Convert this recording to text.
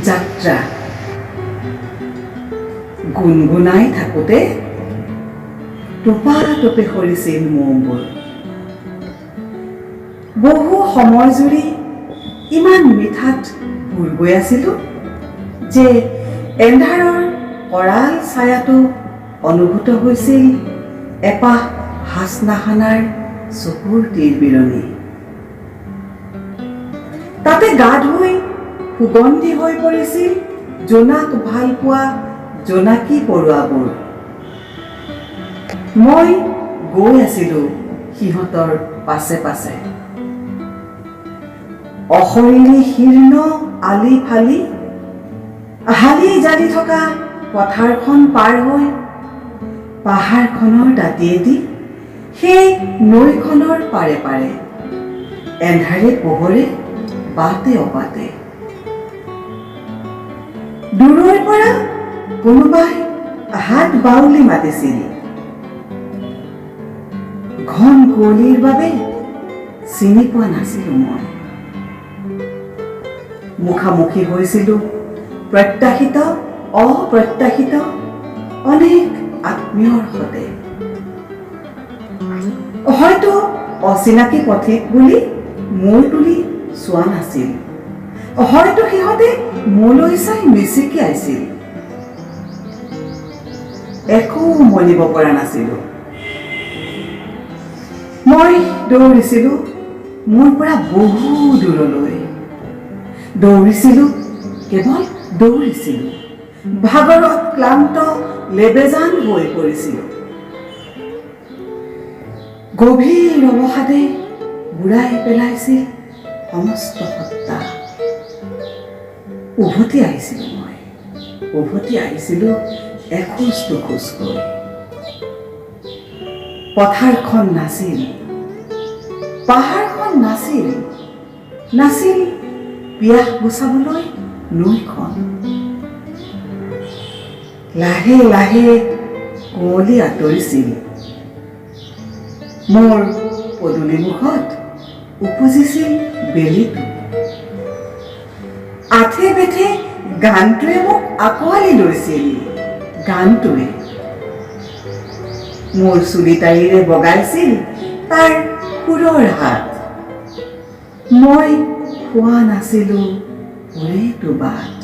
যাত্ৰা গুণগুণাই থাকোঁতে টোপে সৰিছিল মৌবোৰ। বহু সময় জুৰি ইমান মিঠাত বুৰ গৈ আছিলোঁ যে এন্ধাৰৰ কৰাল ছায়াটো অনুভূত হৈছিল এপাহ হাচনাহানাৰ চকুৰ তীৰবিৰণি। তাতে গা ধুই সুগন্ধি হৈ পৰিছিল জোনাক ভাল পোৱা জোনাকী পৰুৱাবোৰ। মই গৈ আছিলোঁ সিহঁতৰ পাছে পাছে। অশৰীৰী শীৰ্ণ আলি ফালি হালি জালি থকা পথাৰখন পাৰ হৈ পাহাৰখনৰ দাঁতিয়েদি সেই নৈখনৰ পাৰে পাৰে এন্ধাৰে পোহৰে বাটে অবাটে। দূৰৈৰ পৰা কোনোবাই হাত বাউলি মাতিছিল। ঘন কুঁৱলীৰ বাবে চিনি পোৱা নাছিলোঁ মই। মুখামুখি হৈছিলোঁ প্ৰত্যাশিত অপ্ৰত্যাশিত অনেক আত্মীয়ৰ সতে। হয়তো অচিনাকি পথিক বুলি মূৰ তুলি চোৱা নাছিল। হয়তো সিহঁতে মোলৈ চাই মিচিকিয়াইছিল। একো মনিব পৰা নাছিলোঁ। মই দৌৰিছিলোঁ মোৰ পৰা বহু দূৰলৈ। দৌৰিছিলোঁ, কেৱল দৌৰিছিলোঁ। ভাগৰত ক্লান্ত লেবেজান হৈ পৰিছিলোঁ। গভীৰ অৱসাদে বুঢ়াই পেলাইছিল সমস্ত সত্তা। উভতি আহিছিলোঁ মই। উভতি আহিছিলোঁ এখোজ দুখোজকৈ। পথাৰখন নাছিল, পাহাৰখন নাছিল, নাছিল পিয়াহ গুচাবলৈ নৈখন। লাহে লাহে কুঁৱলী আঁতৰিছিল। মোৰ পদূলিমুখত উপজিছিল বেলিটো। আঠে বেঠে গানটোৱে মোক আঁকোৱালি লৈছিল। গানটোৱে মোৰ চুলিতাৰিৰে বগাইছিল তাৰ সুৰৰ হাত। মই খোৱা নাছিলোঁ ওৰেটো বাট।